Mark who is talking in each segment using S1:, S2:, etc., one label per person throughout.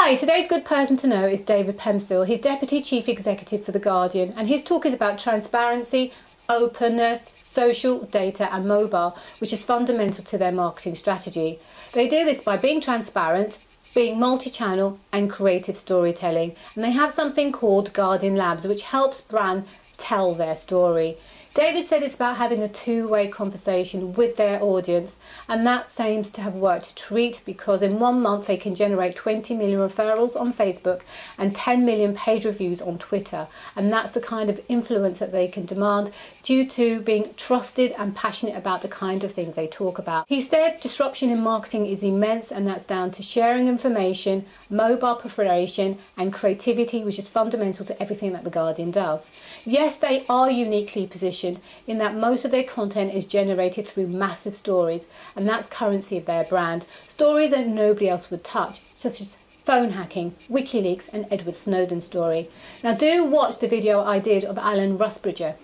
S1: Hi, today's good person to know is David Pemsel. He's Deputy Chief Executive for The Guardian, and his talk is about transparency, openness, social, data and mobile, which is fundamental to their marketing strategy. They do this by being transparent, being multi-channel and creative storytelling, and they have something called Guardian Labs, which helps brands tell their story. David said it's about having a two-way conversation with their audience, and that seems to have worked a treat because in 1 month they can generate 20 million referrals on Facebook and 10 million page reviews on Twitter, and that's the kind of influence that they can demand due to being trusted and passionate about the kind of things they talk about. He said disruption in marketing is immense, and that's down to sharing information, mobile proliferation and creativity, which is fundamental to everything that The Guardian does. Yes, they are uniquely positioned in that most of their content is generated through massive stories, and that's currency of their brand. Stories that nobody else would touch, such as phone hacking, WikiLeaks and Edward Snowden's story. Now do watch the video I did of Alan Rusbridger,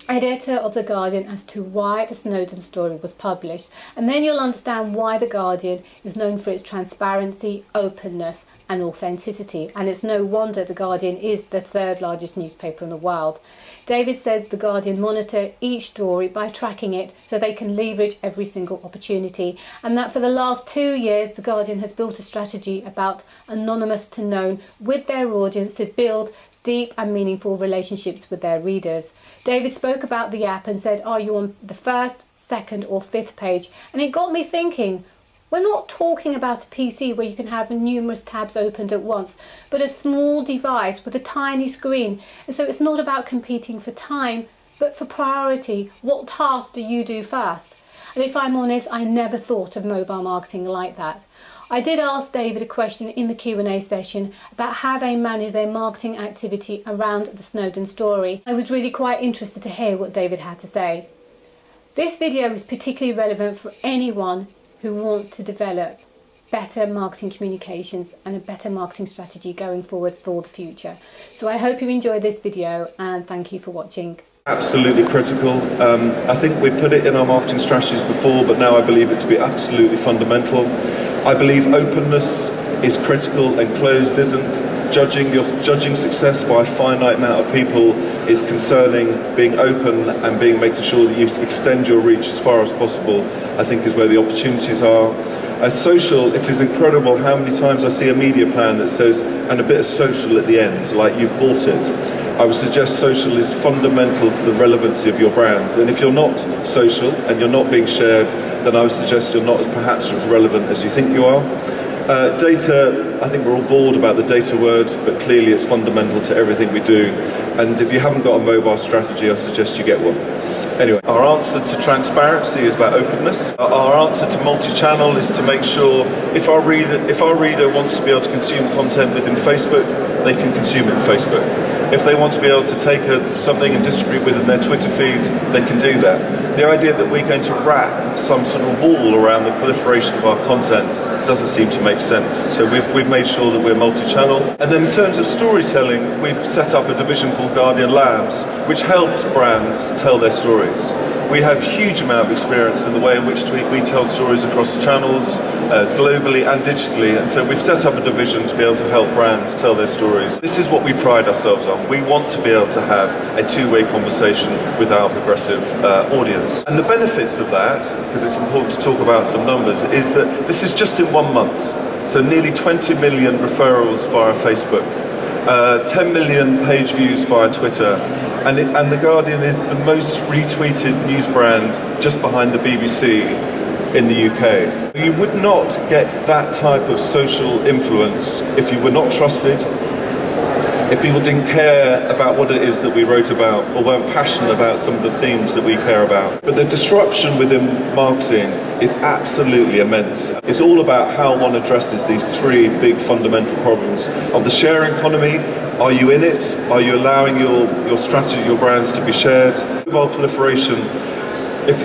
S1: editor of The Guardian, as to why the Snowden story was published, and then you'll understand why The Guardian is known for its transparency, openness and authenticity, and it's no wonder The Guardian is the third largest newspaper in the world. David says The Guardian monitor each story by tracking it so they can leverage every single opportunity, and that for the last 2 years The Guardian has built a strategy about anonymous to known with their audience to build deep and meaningful relationships with their readers. David spoke about the app and said, are you on the first, second or fifth page? And it got me thinking, we're not talking about a PC where you can have numerous tabs opened at once, but a small device with a tiny screen. And so it's not about competing for time, but for priority. What tasks do you do first? And if I'm honest, I never thought of mobile marketing like that. I did ask David a question in the Q&A session about how they manage their marketing activity around the Snowden story. I was really quite interested to hear what David had to say. This video is particularly relevant for anyone who wants to develop better marketing communications and a better marketing strategy going forward for the future. So I hope you enjoyed this video, and thank you for watching.
S2: Absolutely critical. I think we've put it in our marketing strategies before, but now I believe it to be absolutely fundamental. I believe openness is critical and closed isn't. Judging success by a finite amount of people is concerning. Being open and making sure that you extend your reach as far as possible, I think is where the opportunities are. As social, it is incredible how many times I see a media plan that says, and a bit of social at the end, like you've bought it. I would suggest social is fundamental to the relevancy of your brand, and if you're not social and you're not being shared, then I would suggest you're not perhaps as relevant as you think you are. Data, I think we're all bored about the data word, but clearly it's fundamental to everything we do, and if you haven't got a mobile strategy, I suggest you get one. Anyway, our answer to transparency is about openness. Our answer to multi-channel is to make sure if our reader wants to be able to consume content within Facebook, they can consume it in Facebook. If they want to be able to take something and distribute within their Twitter feed, they can do that. The idea that we're going to wrap some sort of wall around the proliferation of our content doesn't seem to make sense. So we've made sure that we're multi-channel. And then in terms of storytelling, we've set up a division called Guardian Labs, which helps brands tell their stories. We have a huge amount of experience in the way in which we tell stories across channels, globally and digitally, and so we've set up a division to be able to help brands tell their stories. This is what we pride ourselves on. We want to be able to have a two-way conversation with our progressive audience. And the benefits of that, because it's important to talk about some numbers, is that this is just in 1 month. So nearly 20 million referrals via Facebook, 10 million page views via Twitter, and The Guardian is the most retweeted news brand just behind the BBC in the UK. You would not get that type of social influence if you were not trusted, if people didn't care about what it is that we wrote about or weren't passionate about some of the themes that we care about. But the disruption within marketing is absolutely immense. It's all about how one addresses these three big fundamental problems of the sharing economy. Are you in it? Are you allowing your strategy, your brands to be shared? Mobile proliferation. If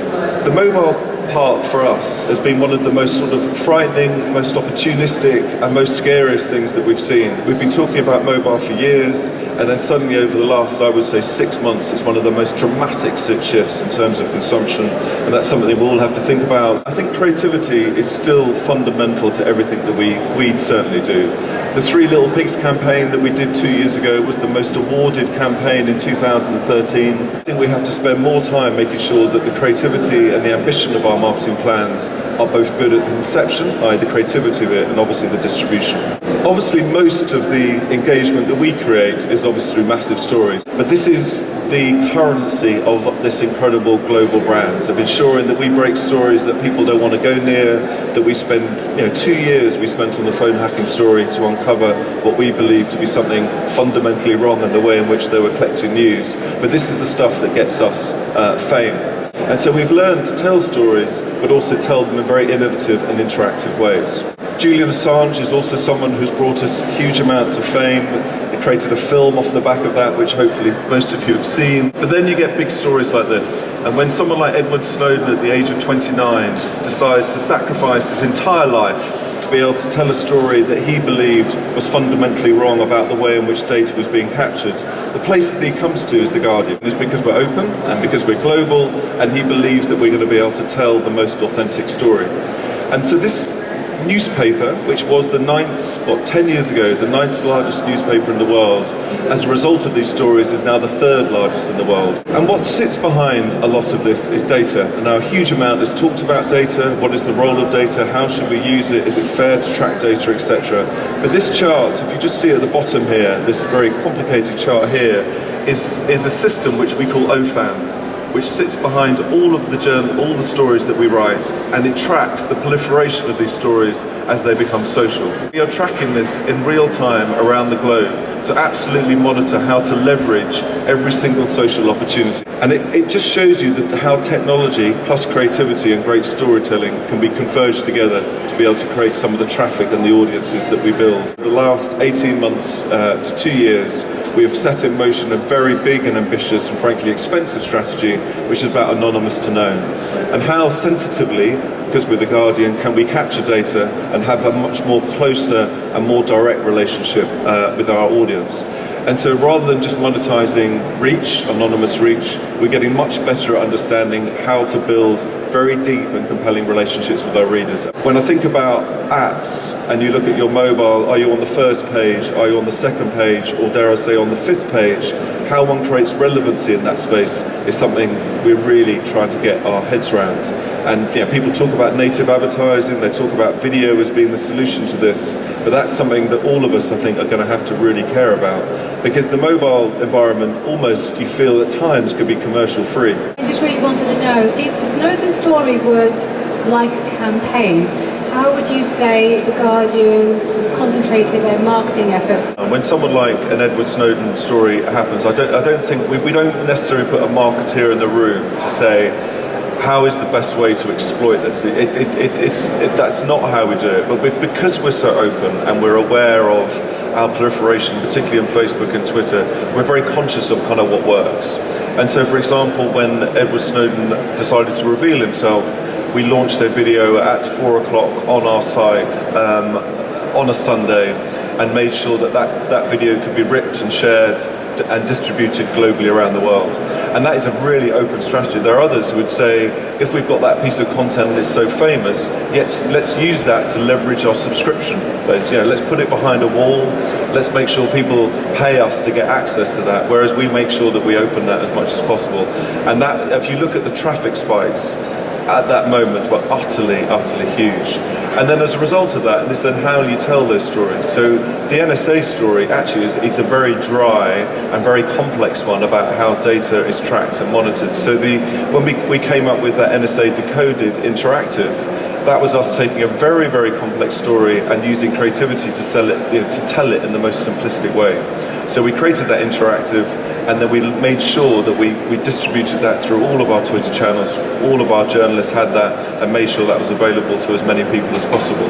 S2: the mobile part for us has been one of the most sort of frightening, most opportunistic and most scariest things that we've seen. We've been talking about mobile for years, and then suddenly over the last, I would say, 6 months, it's one of the most dramatic shifts in terms of consumption, and that's something we all have to think about. I think creativity is still fundamental to everything that we certainly do. The Three Little Pigs campaign that we did 2 years ago was the most awarded campaign in 2013. I think we have to spend more time making sure that the creativity and the ambition of our marketing plans are both good at the inception, i.e. the creativity of it, and obviously the distribution. Obviously most of the engagement that we create is obviously through massive stories, but this is the currency of this incredible global brand, of ensuring that we break stories that people don't want to go near, that we spend, 2 years we spent on the phone hacking story to uncover what we believe to be something fundamentally wrong in the way in which they were collecting news. But this is the stuff that gets us fame. And so we've learned to tell stories, but also tell them in very innovative and interactive ways. Julian Assange is also someone who's brought us huge amounts of fame. They created a film off the back of that, which hopefully most of you have seen. But then you get big stories like this. And when someone like Edward Snowden at the age of 29 decides to sacrifice his entire life to be able to tell a story that he believed was fundamentally wrong about the way in which data was being captured, the place that he comes to is The Guardian. It's because we're open and because we're global, and he believes that we're going to be able to tell the most authentic story. And so this newspaper, which was the 10 years ago, the 9th largest newspaper in the world, as a result of these stories is now the 3rd largest in the world. And what sits behind a lot of this is data. And now a huge amount is talked about data. What is the role of data? How should we use it? Is it fair to track data, etc.? But this chart, if you just see at the bottom here, this very complicated chart here, is a system which we call OFAM, which sits behind all of all the stories that we write, and it tracks the proliferation of these stories as they become social. We are tracking this in real time around the globe to absolutely monitor how to leverage every single social opportunity. And it just shows you that how technology plus creativity and great storytelling can be converged together to be able to create some of the traffic and the audiences that we build. The last 18 months to 2 years, we have set in motion a very big and ambitious and frankly expensive strategy, which is about anonymous to known. And how sensitively, because we're The Guardian, can we capture data and have a much more closer and more direct relationship with our audience. And so rather than just monetizing reach, anonymous reach, we're getting much better at understanding how to build very deep and compelling relationships with our readers. When I think about apps and you look at your mobile, are you on the first page, are you on the second page, or dare I say on the 5th page, how one creates relevancy in that space is something we're really trying to get our heads around. And people talk about native advertising, they talk about video as being the solution to this, but that's something that all of us, I think, are going to have to really care about, because the mobile environment almost, you feel at times, could be commercial free.
S1: I just really wanted to know, if the Snowden story was like a campaign, how would you say The Guardian concentrated their marketing efforts?
S2: When someone like an Edward Snowden story happens, I don't think we don't necessarily put a marketeer in the room to say, how is the best way to exploit this? That's not how we do it. But because we're so open and we're aware of our proliferation, particularly on Facebook and Twitter, we're very conscious of kind of what works. And so, for example, when Edward Snowden decided to reveal himself, we launched a video at 4 o'clock on our site on a Sunday, and made sure that video could be ripped and shared and distributed globally around the world. And that is a really open strategy. There are others who would say, if we've got that piece of content that's so famous, yes, let's use that to leverage our subscription base. Let's put it behind a wall. Let's make sure people pay us to get access to that, whereas we make sure that we open that as much as possible. And that, if you look at the traffic spikes at that moment, were utterly, utterly huge. And then as a result of that, it's then how you tell those stories. So the NSA story actually it's a very dry and very complex one about how data is tracked and monitored. So when we came up with that NSA Decoded Interactive, that was us taking a very, very complex story and using creativity to sell it, to tell it in the most simplistic way. So we created that interactive, and then we made sure that we distributed that through all of our Twitter channels. All of our journalists had that and made sure that was available to as many people as possible.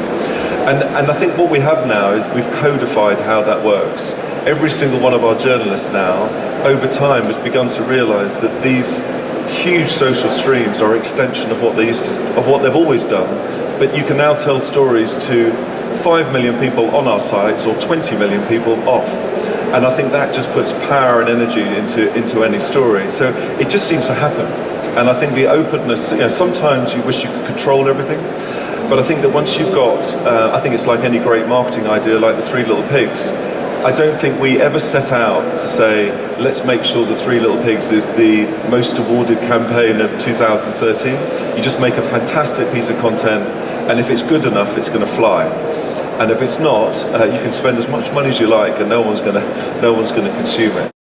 S2: And I think what we have now is we've codified how that works. Every single one of our journalists now, over time, has begun to realise that these huge social streams are an extension of what they've always done. But you can now tell stories to 5 million people on our sites or 20 million people off. And I think that just puts power and energy into any story. So it just seems to happen. And I think the openness, sometimes you wish you could control everything. But I think that once you've got, I think it's like any great marketing idea, like the Three Little Pigs. I don't think we ever set out to say, let's make sure the Three Little Pigs is the most awarded campaign of 2013. You just make a fantastic piece of content, and if it's good enough, it's going to fly. And if it's not, you can spend as much money as you like, and no one's going to consume it.